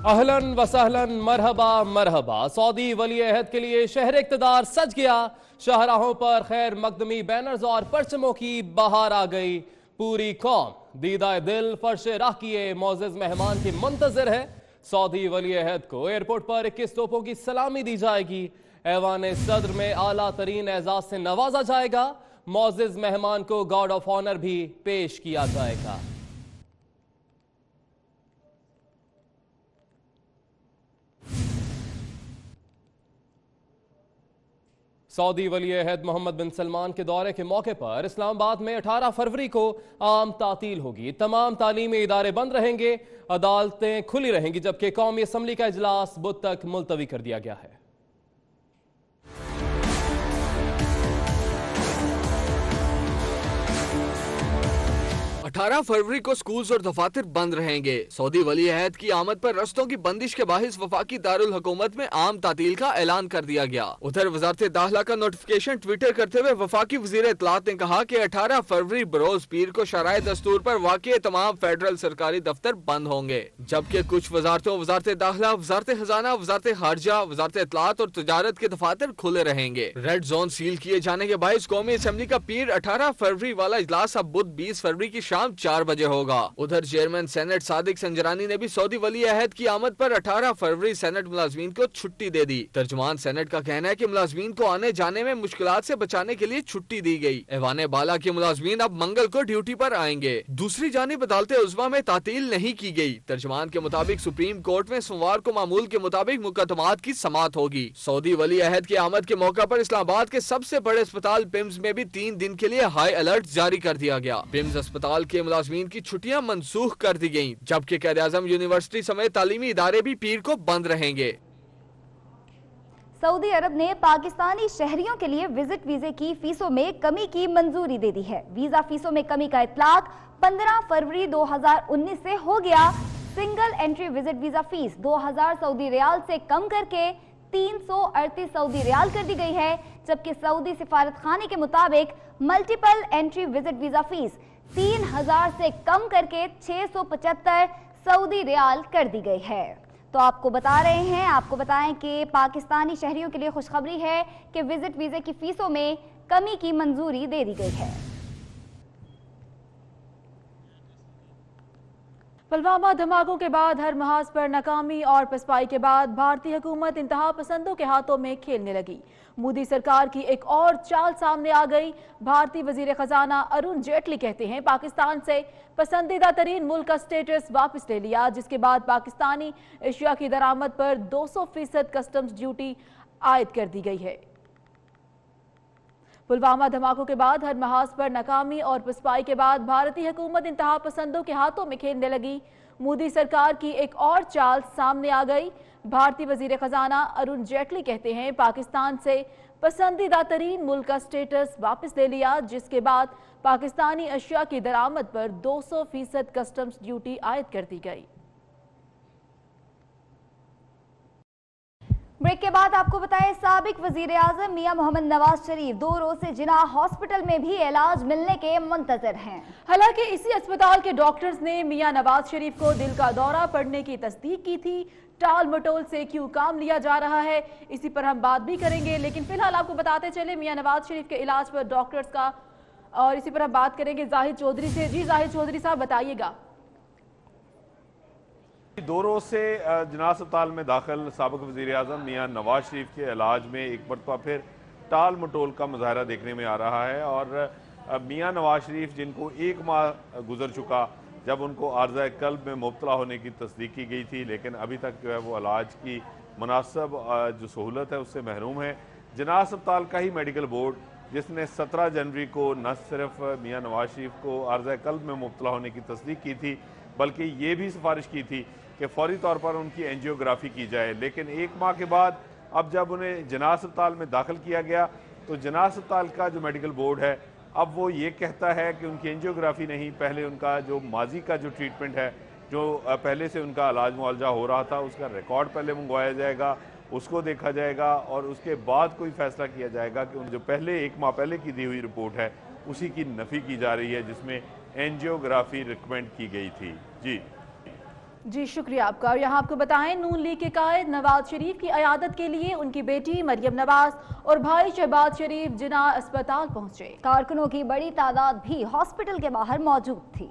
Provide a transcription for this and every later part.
अहलन वसहलन मरहबा मरहबा। Saudi वली अहद के लिए शहर इक़्तिदार सज गया। शाहराहों पर खैर मकदमी बैनर्स और परचमों की बहार आ गई। पूरी कौम दीदाए दिल फर्श राह किए मोअज़्ज़िज़ मेहमान की मुंतज़िर है। सऊदी वली अहद को एयरपोर्ट पर 21 तोपों की सलामी दी जाएगी। ऐवान सदर में आला तरीन एजाज से नवाजा जाएगा। मोअज़्ज़िज़ मेहमान को गार्ड ऑफ ऑनर भी पेश किया जाएगा। सऊदी वली अहद मोहम्मद बिन सलमान के दौरे के मौके पर इस्लामाबाद में 18 फरवरी को आम तातील होगी। तमाम तालीमी इदारे बंद रहेंगे, अदालतें खुली रहेंगी, जबकि कौमी असम्बली का इजलास बुध तक मुलतवी कर दिया गया है। 18 फरवरी को स्कूल्स और दफातर बंद रहेंगे। सऊदी वली अहद की आमद पर रस्तों की बंदिश के बाहिस वफाकी दारुल हुकूमत में आम तातील का ऐलान कर दिया गया। उधर वजारत दाखिला का नोटिफिकेशन ट्विटर करते हुए वफाकी वजीर इत्तलात ने कहा कि 18 फरवरी बरोज पीर को शराय दस्तूर पर वाक़ई तमाम फेडरल सरकारी दफ्तर बंद होंगे, जबकि कुछ वजारतों वजारत दाखिला, वजारत खजाना, वजारत खारजा, वजारत इत्तलात और तजारत के दफातर खुले रहेंगे। रेड जोन सील किए जाने के बाइस कौमी असम्बली का पीर 18 फरवरी वाला इजलास अब बुध 20 फरवरी की शाम 4 बजे होगा। उधर चेयरमैन सेनेट सादिक संजरानी ने भी सऊदी वली अहद की आमद पर 18 फरवरी सेनेट मुलाजमीन को छुट्टी दे दी। तर्जुमान सेनेट का कहना है कि मुलाजमीन को आने जाने में मुश्किलात से बचाने के लिए छुट्टी दी गई। ऐवान बाला के मुलाजमीन अब मंगल को ड्यूटी पर आएंगे। दूसरी जानिब अदालत उज़्मा में तातील नहीं की गई। तर्जुमान के मुताबिक सुप्रीम कोर्ट में सोमवार को मामूल के मुताबिक मुकदमात की समाअत होगी। सऊदी वली अहद की आमद के मौका पर इस्लामाबाद के सबसे बड़े अस्पताल पिम्स में भी 3 दिन के लिए हाई अलर्ट जारी कर दिया गया। पिम्स अस्पताल के मुलाजमीन की छुट्टियां मंसूख कर दी गयी, जबकि क़ायद आज़म यूनिवर्सिटी समेत तालीमी इदारे भी पीर को बंद रहेंगे। सऊदी अरब ने पाकिस्तानी शहरियों के लिए विजिट वीजे की फीसों में कमी की मंजूरी दे दी है। वीजा फीसों में कमी का इतलाक 15 फरवरी 2019 से हो गया। Single entry visit visa fee 2000 Saudi riyal से कम करके 338 सऊदी रियाल कर दी गई है, जबकि सऊदी सिफारत खाने के मुताबिक multiple entry visit visa fees 3000 से कम करके 675 सऊदी रियाल कर दी गई है। तो आपको बताएं कि पाकिस्तानी शहरियों के लिए खुशखबरी है कि विजिट वीजे की फीसों में कमी की मंजूरी दे दी गई है। पुलवामा धमाकों के बाद हर महाज पर नाकामी और पसपाई के बाद भारतीय हुकूमत इंतहा पसंदों के हाथों में खेलने लगी। मोदी सरकार की एक और चाल सामने आ गई। भारतीय वजीर खजाना अरुण जेटली कहते हैं पाकिस्तान से पसंदीदा तरीन मुल्क का स्टेटस वापस ले लिया, जिसके बाद पाकिस्तानी एशिया की दरामद पर 200% कस्टम्स ड्यूटी आयद कर दी गई है। पुलवामा धमाकों के बाद हर महाज पर नाकामी और पसपाई के बाद भारतीय हुकूमत इंतहा पसंदों के हाथों में खेलने लगी। मोदी सरकार की एक और चाल सामने आ गई। भारतीय वजीर खजाना अरुण जेटली कहते हैं पाकिस्तान से पसंदीदा तरीन मुल्क का स्टेटस वापस ले लिया, जिसके बाद पाकिस्तानी अशिया की दरामद पर 200% कस्टम्स ड्यूटी आयद कर दी गई। ब्रेक के बाद आपको बताएं साबिक वजीर आजम मियां मोहम्मद नवाज शरीफ 2 रोज से जिना हॉस्पिटल में भी इलाज मिलने के मुंतजर हैं। हालांकि इसी अस्पताल के डॉक्टर्स ने मियां नवाज शरीफ को दिल का दौरा पड़ने की तस्दीक की थी। टाल मटोल से क्यों काम लिया जा रहा है, इसी पर हम बात भी करेंगे, लेकिन फिलहाल आपको बताते चले मियां नवाज शरीफ के इलाज पर डॉक्टर्स का, और इसी पर हम बात करेंगे जाहिद चौधरी से। जी जाहिद चौधरी साहब बताइएगा। 2 रोज से जिना अस्पताल में दाखिल साबिक वज़ीर आज़म मियां नवाज शरीफ के इलाज में एक मरतबा फिर टाल मटोल का मुजाहरा देखने में आ रहा है। और मियां नवाज शरीफ जिनको 1 माह गुजर चुका जब उनको आर्ज़ा कल्ब में मुब्तला होने की तस्दीक की गई थी, लेकिन अभी तक जो है वो इलाज की मुनासिब जो सहूलत है उससे महरूम है। जिना अस्पताल का ही मेडिकल बोर्ड जिसने 17 जनवरी को न सिर्फ मियां नवाज शरीफ को आर्ज़ा कल्ब में मुब्तला होने की तस्दीक की थी, बल्कि ये भी सिफारिश की थी कि फौरी तौर पर उनकी एंजियोग्राफी की जाए। लेकिन 1 माह के बाद अब जब उन्हें जिना अस्पताल में दाखिल किया गया तो जिना अस्पताल का जो मेडिकल बोर्ड है अब वो ये कहता है कि उनकी एंजियोग्राफी नहीं, पहले उनका जो माजी का जो ट्रीटमेंट है, जो पहले से उनका इलाज मुआवजा हो रहा था, उसका रिकॉर्ड पहले मंगवाया जाएगा, उसको देखा जाएगा और उसके बाद कोई फैसला किया जाएगा कि उन जो पहले 1 माह पहले की दी हुई रिपोर्ट है उसी की नफ़ी की जा रही है, जिसमें एंजियोग्राफी रिकमेंड की गई थी। जी जी शुक्रिया आपका। और यहाँ आपको बताएं, नून लीग के कायद नवाज शरीफ की अयादत के लिए उनकी बेटी मरियम नवाज और भाई शहबाज शरीफ जिन्ना अस्पताल पहुंचे। कारकुनों की बड़ी तादाद भी हॉस्पिटल के बाहर मौजूद थी।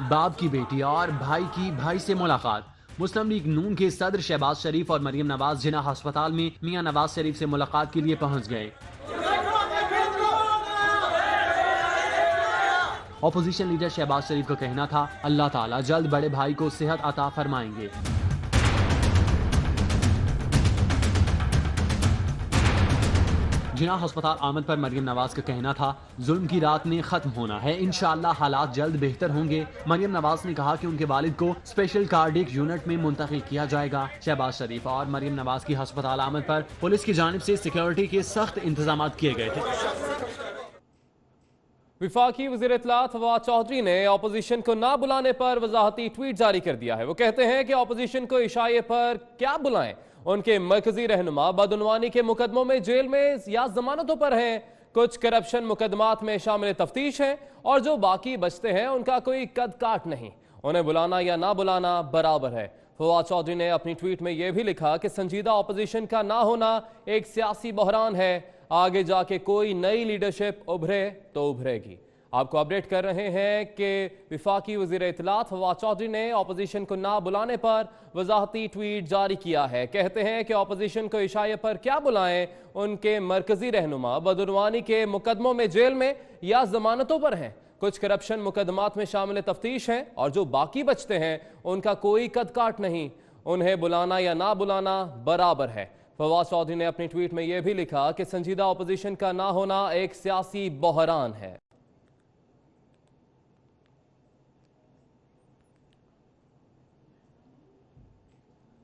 बाप की बेटी और भाई से मुलाकात। मुस्लिम लीग नून के सदर शहबाज शरीफ और मरियम नवाज जिन्ना अस्पताल में मियां नवाज शरीफ से मुलाकात के लिए पहुंच गए। ऑपोजिशन लीडर शहबाज शरीफ का कहना था, अल्लाह ताला जल्द बड़े भाई को सेहत अता फरमाएंगे। जिन्ना अस्पताल आमद पर मरियम नवाज का कहना था, जुल्म की रात ने खत्म होना है, इंशाअल्लाह हालात जल्द बेहतर होंगे। मरियम नवाज ने कहा कि उनके वालिद को स्पेशल कार्डियक यूनिट में मुंतकिल किया जाएगा। शहबाज शरीफ और मरियम नवाज की अस्पताल आमद पर पुलिस की जानिब से सिक्योरिटी के सख्त इंतजाम किए गए थे। विफाकी वज़ीर इत्तलात फवाद चौधरी ने अपोजिशन को ना बुलाने पर वजाहती ट्वीट जारी कर दिया है। वो कहते हैं कि अपोजिशन को इशाए पर क्या बुलाएं, उनके मरकजी रहनुमा बदउनवानी के मुकदमों में जेल में या जमानतों पर हैं, कुछ करप्शन मुकदमात में शामिल तफ्तीश हैं और जो बाकी बचते हैं उनका कोई कद काट नहीं, उन्हें बुलाना या ना बुलाना बराबर है। फवाद चौधरी ने अपनी ट्वीट में यह भी लिखा कि संजीदा अपोजिशन का ना होना एक सियासी बहरान है, आगे जाके कोई नई लीडरशिप उभरे तो उभरेगी। आपको अपडेट कर रहे हैं कि विफाकी वज़ीर इत्तलात फवाद चौधरी ने अपोजिशन को ना बुलाने पर वजाहती ट्वीट जारी किया है। कहते हैं कि अपोजिशन को इशाए पर क्या बुलाएं, उनके मरकजी रहनुमा बदउनवानी के मुकदमों में जेल में या जमानतों पर हैं, कुछ करप्शन मुकदमात में शामिल तफ्तीश हैं और जो बाकी बचते हैं उनका कोई कद काट नहीं, उन्हें बुलाना या ना बुलाना बराबर है। फवाद चौधरी ने अपनी ट्वीट में यह भी लिखा कि संजीदा अपोजिशन का ना होना एक सियासी बहरान है।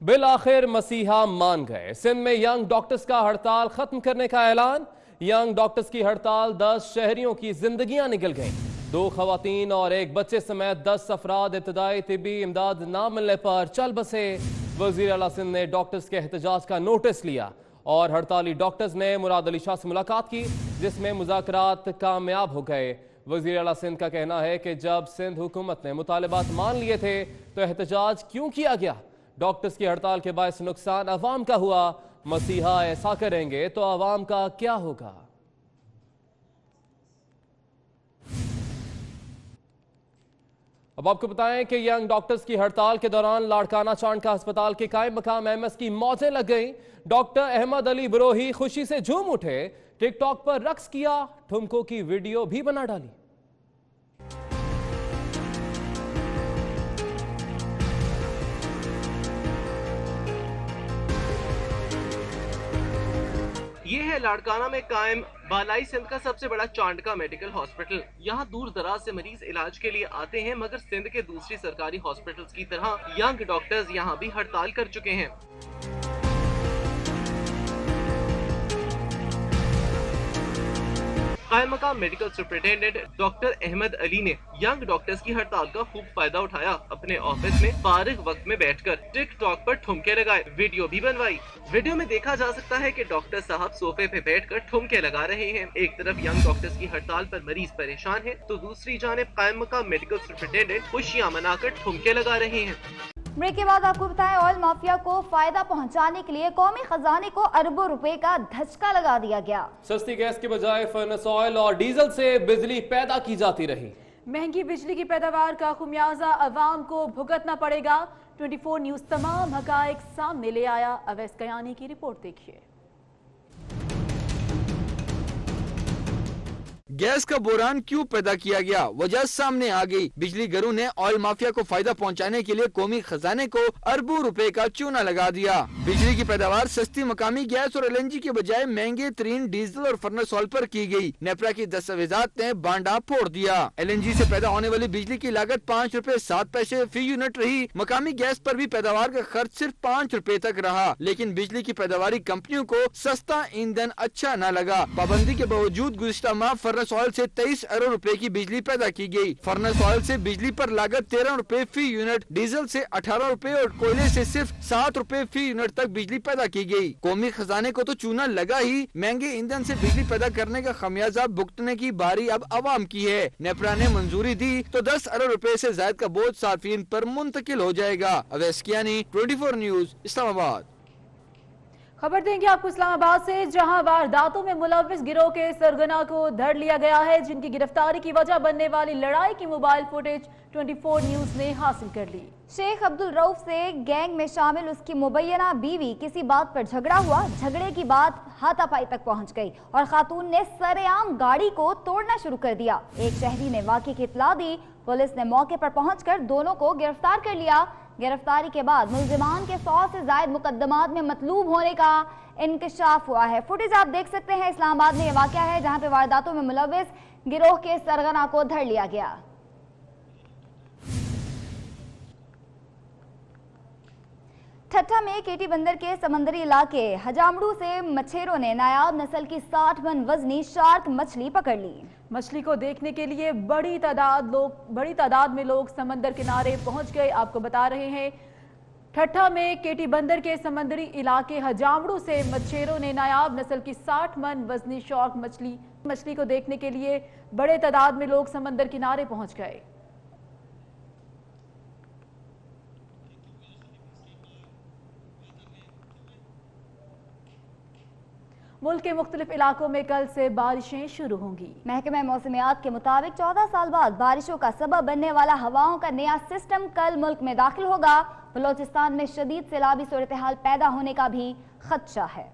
बिल आखिर मसीहा मान गए। सिंध में यंग डॉक्टर्स का हड़ताल खत्म करने का ऐलान। यंग डॉक्टर्स की हड़ताल 10 शहरियों की जिंदगियां निकल गईं। 2 खवातीन और एक बच्चे समेत 10 अफराद इब्तदाई तिब्बी इमदाद ना मिलने पर चल बसे। वज़ीर आला सिंध ने डॉक्टर्स के एहतजाज का नोटिस लिया और हड़ताली डॉक्टर्स ने मुराद अली शाह से मुलाकात की, जिसमें मुज़ाकरात कामयाब हो गए। वज़ीर आला सिंध का कहना है कि जब सिंध हुकूमत ने मुतालबात मान लिए थे तो एहतजाज क्यों किया गया। डॉक्टर्स की हड़ताल के बायस नुकसान अवाम का हुआ, मसीहा ऐसा करेंगे तो अवाम का क्या होगा। अब आपको बताएं कि यंग डॉक्टर्स की हड़ताल के दौरान लाड़काना चांडका अस्पताल के कायम मकाम एमएस की मौतें लग गई। डॉक्टर अहमद अली बरोही खुशी से झूम उठे, टिकटॉक पर रक्स किया, ठुमकों की वीडियो भी बना डाली। ये है लाड़काना में कायम बालाई सिंध का सबसे बड़ा चांडका मेडिकल हॉस्पिटल। यहाँ दूर दराज से मरीज इलाज के लिए आते हैं, मगर सिंध के दूसरी सरकारी हॉस्पिटल्स की तरह यंग डॉक्टर्स यहाँ भी हड़ताल कर चुके हैं। कायम मकाम medical superintendent doctor Ahmed Ali ने यंग डॉक्टर्स की हड़ताल का खूब फायदा उठाया। अपने ऑफिस में फारिग वक्त में बैठकर टिकटॉक पर ठुमके लगाए, वीडियो भी बनवाई। वीडियो में देखा जा सकता है कि डॉक्टर साहब सोफे पे बैठकर ठुमके लगा रहे हैं। एक तरफ यंग डॉक्टर्स की हड़ताल पर मरीज परेशान है तो दूसरी जानिब कायम मकाम मेडिकल सुपरिटेंडेंट खुशियां मनाकर ठुमके लगा रहे हैं। ब्रेक के बाद आपको बताएं, ऑयल माफिया को फायदा पहुंचाने के लिए कौमी खजाने को अरबों रुपए का धचका लगा दिया गया। सस्ती गैस के बजाय फर्नेस ऑयल और डीजल से बिजली पैदा की जाती रही। महंगी बिजली की पैदावार का खुमियाजा अवाम को भुगतना पड़ेगा। 24 न्यूज तमाम हकायक सामने ले आया। अवैस कयानी की रिपोर्ट देखिए। गैस का बोरान क्यों पैदा किया गया, वजह सामने आ गई। बिजली घरों ने ऑयल माफिया को फायदा पहुंचाने के लिए कौमी खजाने को अरबों रुपए का चूना लगा दिया। बिजली की पैदावार सस्ती मकामी गैस और एलएनजी के बजाय महंगे तरीन डीजल और फर्नेस ऑयल पर की गई। नेपरा की दस्तावेजात ने बांडा फोड़ दिया। एलएनजी से पैदा होने वाली बिजली की लागत 5 रुपए 7 पैसे फी यूनिट रही। मकामी गैस पर भी पैदावार का खर्च सिर्फ 5 रुपए तक रहा, लेकिन बिजली की पैदावारी कंपनियों को सस्ता ईंधन अच्छा न लगा। पाबंदी के बावजूद गुज़िश्ता माह फर्नेस फर्नेस ऑयल से 23 अरब रुपए की बिजली पैदा की गई। फर्नेस ऑयल से बिजली पर लागत 13 रुपए फी यूनिट, डीजल से 18 रुपए और कोयले से सिर्फ 7 रुपए फी यूनिट तक बिजली पैदा की गई। कौमी खजाने को तो चूना लगा ही, महंगे ईंधन से बिजली पैदा करने का खमियाजा भुगतने की बारी अब अवाम की है। नेपरा ने मंजूरी दी तो 10 अरब रुपए से ज्यादा का बोझ सार्फिन पर मुंतकिल हो जाएगा। अवैस कियानी, 24 न्यूज, इस्लामाबाद। खबर देंगे आपको इस्लामाबाद से, जहां वारदातों में मुलव्विस गिरोह के सरगना को धर लिया गया है, जिनकी गिरफ्तारी की वजह बनने वाली लड़ाई की मोबाइल फुटेज 24 न्यूज ने हासिल कर ली। शेख अब्दुल रऊफ से गैंग में शामिल उसकी मुबैना बीवी किसी बात पर झगड़ा हुआ। झगड़े की बात हाथापाई तक पहुंच गई और खातून ने सरेआम गाड़ी को तोड़ना शुरू कर दिया। एक शहरी ने वाक़े की इत्तला दी। पुलिस ने मौके पर पहुंचकर दोनों को गिरफ्तार कर लिया। गिरफ्तारी के बाद मुल्जिमान के 100 से ज्यादा मुकदमात में मतलूब होने का इंकशाफ हुआ है। फुटेज आप देख सकते हैं। इस्लामाबाद में यह वाक़या है जहां पे वारदातों में मुलव्विस गिरोह के सरगना को धर लिया गया। ठट्ठा में केटी बंदर के समंदरी इलाके हजामड़ू से मछेरों ने नायाब नस्ल की 60 मन वजनी शार्क मछली पकड़ ली। मछली को देखने के लिए बड़ी तादाद में लोग समंदर किनारे पहुंच गए। आपको बता रहे हैं, ठट्ठा में केटी बंदर के समंदरी इलाके हजामड़ू से मछेरों ने नायाब नस्ल की 60 मन वजनी शार्क मछली को देखने के लिए बड़े तादाद में लोग समंदर किनारे पहुंच गए। मुल्क के मुख्तलिफ इलाकों में कल से बारिशें शुरू होंगी। महकमा मौसमियात के मुताबिक 14 साल बाद बारिशों का सबब बनने वाला हवाओं का नया सिस्टम कल मुल्क में दाखिल होगा। बलोचिस्तान में शदीद सैलाबी सूरत हाल पैदा होने का भी खदशा है।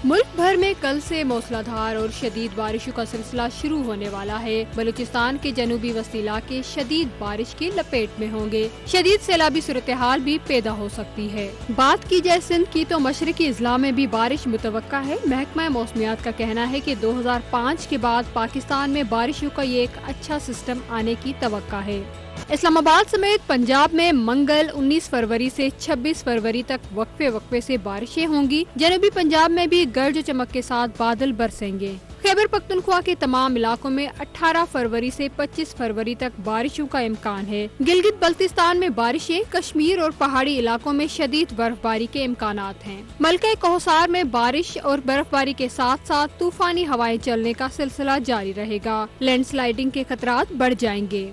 मुल्क भर में कल से मूसलाधार और शदीद बारिशों का सिलसिला शुरू होने वाला है। बलूचिस्तान के जनूबी वस्ती इलाके शदीद बारिश की लपेट में होंगे। शदीद सैलाबी सूरत हाल भी पैदा हो सकती है। बात की जाए सिंध की तो मशरकी इजला में भी बारिश मुतवक्का है। महकमा मौसमियात का कहना है कि 2005 के बाद पाकिस्तान में बारिशों का ये एक अच्छा सिस्टम आने की तवक्का है। इस्लामाबाद समेत पंजाब में मंगल 19 फरवरी से 26 फरवरी तक वक्फे से बारिशें होंगी। जनूबी पंजाब में भी गर्ज चमक के साथ बादल बरसेंगे। खैबर पख्तूनख्वा के तमाम इलाकों में 18 फरवरी से 25 फरवरी तक बारिशों का इम्कान है। गिलगित बल्तिस्तान में बारिशें, कश्मीर और पहाड़ी इलाकों में शदीद बर्फबारी के इम्कानात हैं। मलका कोहसार में बारिश और बर्फबारी के साथ साथ तूफानी हवाएं चलने का सिलसिला जारी रहेगा। लैंडस्लाइडिंग के खतरात बढ़ जाएंगे।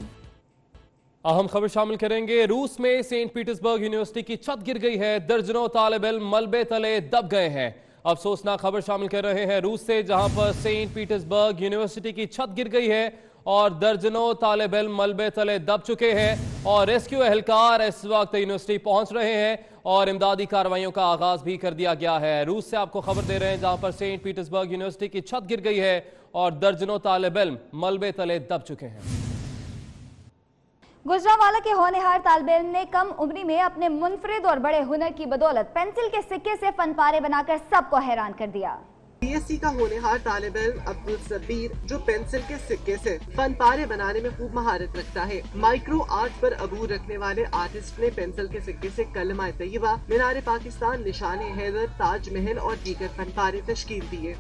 अहम खबर शामिल करेंगे। रूस में सेंट पीटर्सबर्ग यूनिवर्सिटी की छत गिर गई है। दर्जनों तालिब इल्म मलबे तले दब गए हैं। अफसोसनाक खबर शामिल कर रहे हैं रूस से, जहां पर सेंट पीटर्सबर्ग यूनिवर्सिटी की छत गिर गई है और दर्जनों तालिब इल्म मलबे तले दब चुके हैं और रेस्क्यू एहलकार इस वक्त यूनिवर्सिटी पहुंच रहे हैं और इमदादी कार्रवाइयों का आगाज भी कर दिया गया है। रूस से आपको खबर दे रहे हैं, जहां पर सेंट पीटर्सबर्ग यूनिवर्सिटी की छत गिर गई है और दर्जनों तालिब इल्म मलबे तले दब चुके हैं। गुजरांवाला के होनहार तालिबे इल्म ने कम उम्री में अपने मुनफरिद और बड़े हुनर की बदौलत पेंसिल के सिक्के से फनपारे बनाकर सबको हैरान कर दिया। बीएससी का होनहार तालिब इल्म अब्दुल सबीर, जो पेंसिल के सिक्के से फनपारे बनाने में खूब महारत रखता है। माइक्रो आर्ट पर अबूर रखने वाले आर्टिस्ट ने पेंसिल के सिक्के से कलमा तैयबा, मीनार पाकिस्तान, निशान हैदर, ताजमहल और दीगर फनपारे तश्कील दिए।